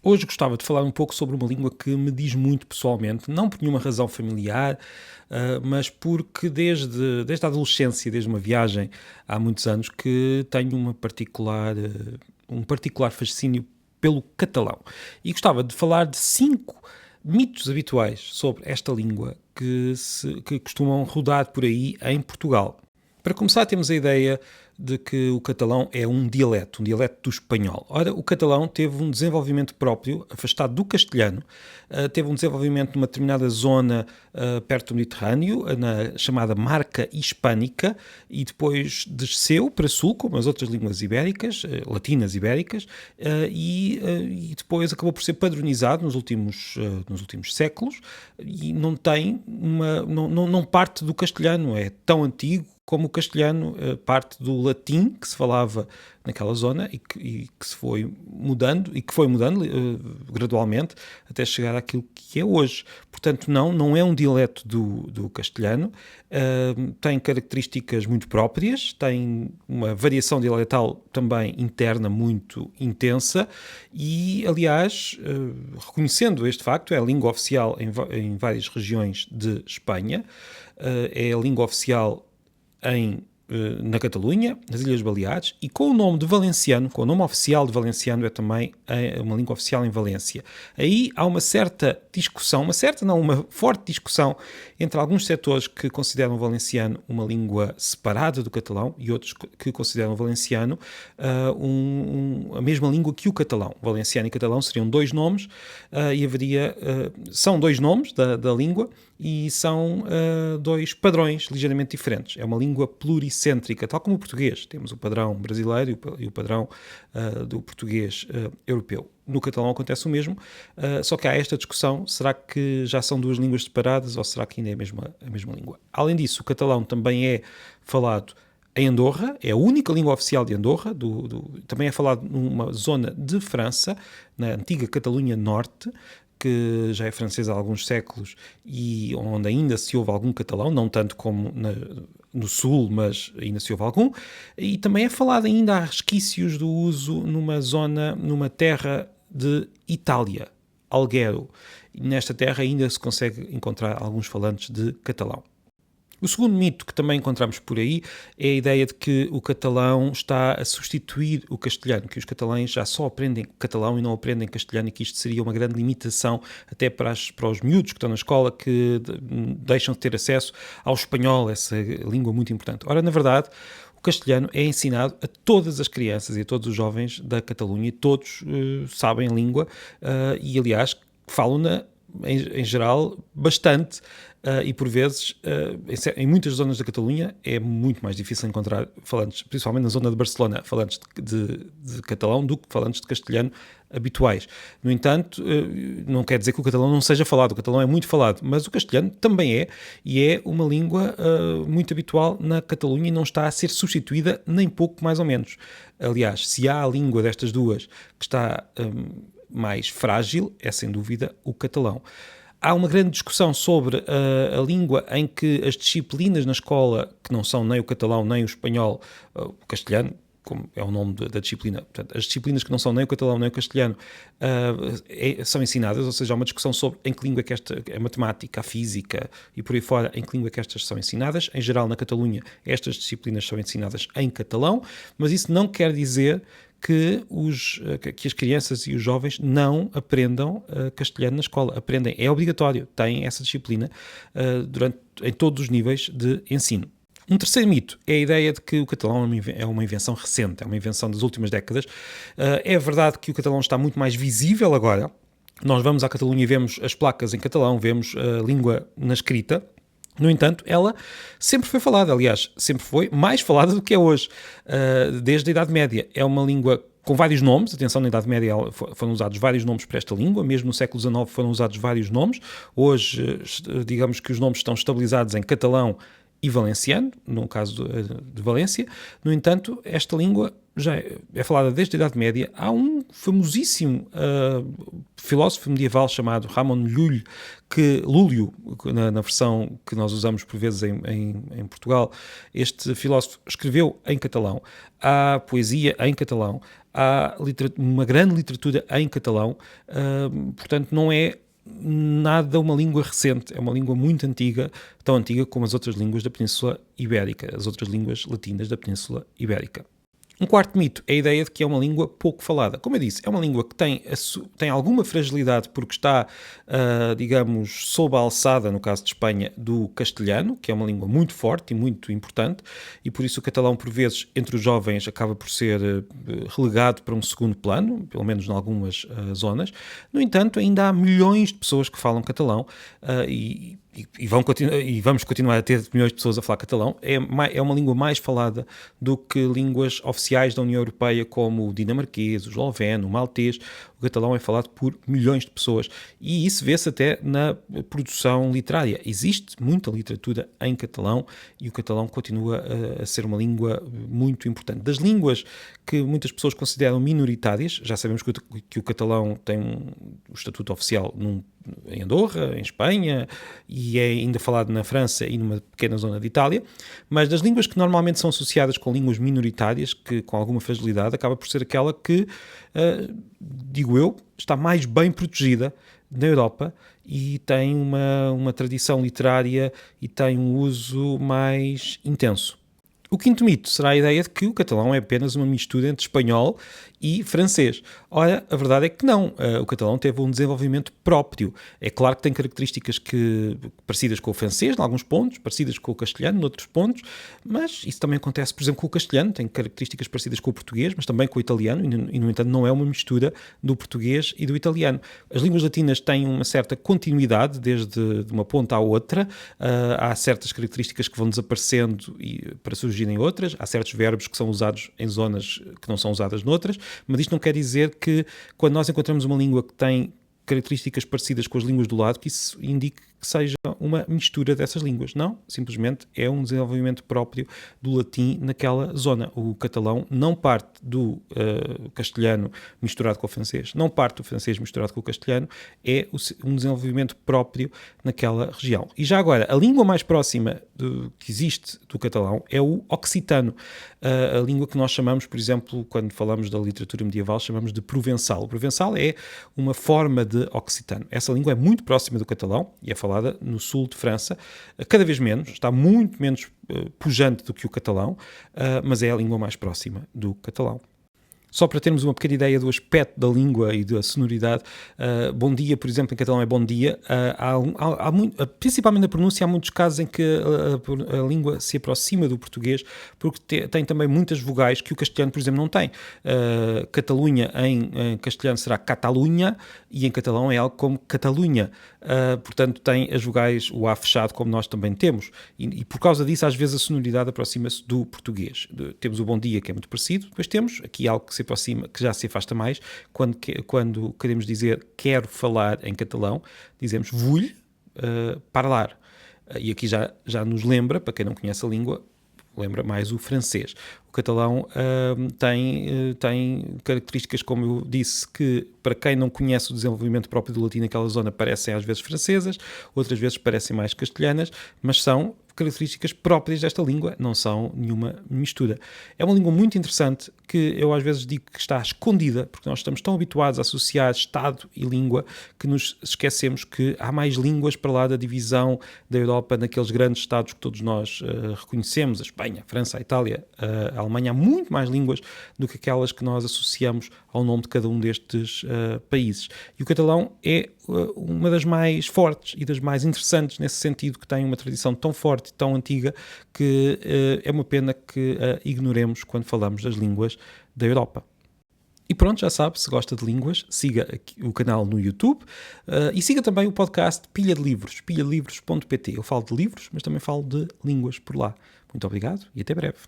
Hoje gostava de falar um pouco sobre uma língua que me diz muito pessoalmente, não por nenhuma razão familiar, mas porque desde a adolescência, desde uma viagem há muitos anos, que tenho um particular fascínio pelo catalão. E gostava de falar de 5 mitos habituais sobre esta língua que costumam rodar por aí em Portugal. Para começar, temos a ideia de que o catalão é um dialeto do espanhol. Ora, o catalão teve um desenvolvimento próprio, afastado do castelhano, teve um desenvolvimento numa determinada zona perto do Mediterrâneo, na chamada Marca Hispânica, e depois desceu para sul, como as outras línguas ibéricas, latinas ibéricas, e depois acabou por ser padronizado nos últimos séculos, e não parte do castelhano, é tão antigo como o castelhano parte do latim que se falava naquela zona e que se foi mudando gradualmente até chegar àquilo que é hoje. Portanto, não é um dialeto do castelhano, tem características muito próprias, tem uma variação dialetal também interna muito intensa e, aliás, reconhecendo este facto, é a língua oficial em várias regiões de Espanha, é a língua oficial na Catalunha, nas Ilhas Baleares, e com o nome de valenciano, com o nome oficial de valenciano, é também uma língua oficial em Valência. Aí há uma forte discussão entre alguns setores que consideram o valenciano uma língua separada do catalão e outros que consideram o valenciano a mesma língua que o catalão. Valenciano e catalão seriam dois nomes são dois nomes da língua e são dois padrões ligeiramente diferentes. É uma língua pluricêntrica, tal como o português. Temos o padrão brasileiro e o padrão do português europeu. No catalão acontece o mesmo, só que há esta discussão, será que já são duas línguas separadas ou será que ainda é a mesma língua? Além disso, o catalão também é falado em Andorra, é a única língua oficial de Andorra, também é falado numa zona de França, na antiga Catalunha Norte, que já é francesa há alguns séculos e onde ainda se ouve algum catalão, não tanto como no sul, mas ainda se ouve algum, e também é falado ainda, há resquícios do uso numa terra de Itália, Alghero. E nesta terra ainda se consegue encontrar alguns falantes de catalão. O segundo mito que também encontramos por aí é a ideia de que o catalão está a substituir o castelhano, que os catalães já só aprendem catalão e não aprendem castelhano e que isto seria uma grande limitação até para os miúdos que estão na escola que deixam de ter acesso ao espanhol, essa língua muito importante. Ora, na verdade, o castelhano é ensinado a todas as crianças e a todos os jovens da Catalunha e todos sabem a língua e, aliás, falam-na em geral bastante. E por vezes, em muitas zonas da Catalunha, é muito mais difícil encontrar falantes, principalmente na zona de Barcelona, falantes de catalão do que falantes de castelhano habituais. No entanto, não quer dizer que o catalão não seja falado, o catalão é muito falado, mas o castelhano também é, e é uma língua muito habitual na Catalunha e não está a ser substituída nem pouco mais ou menos. Aliás, se há a língua destas duas que está mais frágil, é sem dúvida o catalão. Há uma grande discussão sobre a língua em que as disciplinas na escola, que não são nem o catalão nem o espanhol, o castelhano, como é o nome da disciplina, portanto, as disciplinas que não são nem o catalão nem o castelhano são ensinadas, ou seja, há uma discussão sobre em que língua é que a matemática, a física e por aí fora, em que língua é que estas são ensinadas. Em geral, na Catalunha, estas disciplinas são ensinadas em catalão, mas isso não quer dizer que as crianças e os jovens não aprendam castelhano na escola. Aprendem, é obrigatório, têm essa disciplina em todos os níveis de ensino. Um terceiro mito é a ideia de que o catalão é uma invenção recente, é uma invenção das últimas décadas. É verdade que o catalão está muito mais visível agora. Nós vamos à Catalunha e vemos as placas em catalão, vemos a língua na escrita. No entanto, ela sempre foi falada, aliás, sempre foi mais falada do que é hoje, desde a Idade Média. É uma língua com vários nomes, atenção, na Idade Média foram usados vários nomes para esta língua, mesmo no século XIX foram usados vários nomes. Hoje, digamos que os nomes estão estabilizados em catalão e valenciano, no caso de Valência. No entanto, esta língua já é falada desde a Idade Média. Há um famosíssimo filósofo medieval chamado Ramon Llull, Lúlio, na versão que nós usamos por vezes em Portugal, este filósofo escreveu em catalão. Há poesia em catalão, há uma grande literatura em catalão, portanto não é nada uma língua recente, é uma língua muito antiga, tão antiga como as outras línguas da Península Ibérica, as outras línguas latinas da Península Ibérica. Um quarto mito é a ideia de que é uma língua pouco falada. Como eu disse, é uma língua que tem alguma fragilidade porque está, digamos, sob a alçada, no caso de Espanha, do castelhano, que é uma língua muito forte e muito importante, e por isso o catalão, por vezes, entre os jovens, acaba por ser relegado para um segundo plano, pelo menos em algumas zonas. No entanto, ainda há milhões de pessoas que falam catalão e vamos continuar a ter milhões de pessoas a falar catalão. É uma língua mais falada do que línguas oficiais da União Europeia, como o dinamarquês, o esloveno, o maltês. O catalão é falado por milhões de pessoas e isso vê-se até na produção literária. Existe muita literatura em catalão e o catalão continua a ser uma língua muito importante. Das línguas que muitas pessoas consideram minoritárias, já sabemos que o catalão tem o estatuto oficial em Andorra, em Espanha, e é ainda falado na França e numa pequena zona de Itália, mas das línguas que normalmente são associadas com línguas minoritárias, que com alguma fragilidade, acaba por ser aquela que, digo eu, está mais bem protegida na Europa e tem uma tradição literária e tem um uso mais intenso. O quinto mito será a ideia de que o catalão é apenas uma mistura entre espanhol e francês. Ora, a verdade é que não. O catalão teve um desenvolvimento próprio. É claro que tem características parecidas com o francês, em alguns pontos, parecidas com o castelhano, em outros pontos, mas isso também acontece, por exemplo, com o castelhano, tem características parecidas com o português, mas também com o italiano, e no entanto não é uma mistura do português e do italiano. As línguas latinas têm uma certa continuidade, desde de uma ponta à outra. Há certas características que vão desaparecendo para surgirem outras, há certos verbos que são usados em zonas que não são usadas noutras, mas isto não quer dizer que quando nós encontramos uma língua que tem características parecidas com as línguas do lado, que isso indique que seja uma mistura dessas línguas. Não, simplesmente é um desenvolvimento próprio do latim naquela zona. O catalão não parte do castelhano misturado com o francês, não parte do francês misturado com o castelhano, é um desenvolvimento próprio naquela região. E já agora, a língua mais próxima que existe do catalão é o occitano, a língua que nós chamamos, por exemplo, quando falamos da literatura medieval, chamamos de provençal. O provençal é uma forma de occitano. Essa língua é muito próxima do catalão e é falada no sul de França, cada vez menos, está muito menos pujante do que o catalão, mas é a língua mais próxima do catalão. Só para termos uma pequena ideia do aspecto da língua e da sonoridade, bom dia, por exemplo, em catalão é bom dia. Principalmente na pronúncia, há muitos casos em que a língua se aproxima do português, porque tem também muitas vogais que o castelhano, por exemplo, não tem. Catalunha em castelhano será Catalunha e em catalão é algo como Catalunha. Portanto, tem as vogais, o A fechado, como nós também temos. E por causa disso, às vezes, a sonoridade aproxima-se do português. Temos o bom dia, que é muito parecido, depois temos aqui algo que se aproxima, que já se afasta mais, quando queremos dizer quero falar em catalão, dizemos vull parlar. E aqui já nos lembra, para quem não conhece a língua, lembra mais o francês. O catalão tem características, como eu disse, que para quem não conhece o desenvolvimento próprio do latim naquela zona parecem às vezes francesas, outras vezes parecem mais castelhanas, mas são características próprias desta língua, não são nenhuma mistura. É uma língua muito interessante que eu às vezes digo que está escondida, porque nós estamos tão habituados a associar Estado e língua que nos esquecemos que há mais línguas para lá da divisão da Europa naqueles grandes Estados que todos nós reconhecemos, a Espanha, a França, a Itália, a Alemanha. Há muito mais línguas do que aquelas que nós associamos ao nome de cada um destes países. E o catalão é uma das mais fortes e das mais interessantes nesse sentido, que tem uma tradição tão forte e tão antiga que é uma pena que a ignoremos quando falamos das línguas da Europa. E pronto, já sabe, se gosta de línguas, siga o canal no YouTube e siga também o podcast Pilha de Livros, pilhadelivros.pt. Eu falo de livros, mas também falo de línguas por lá. Muito obrigado e até breve.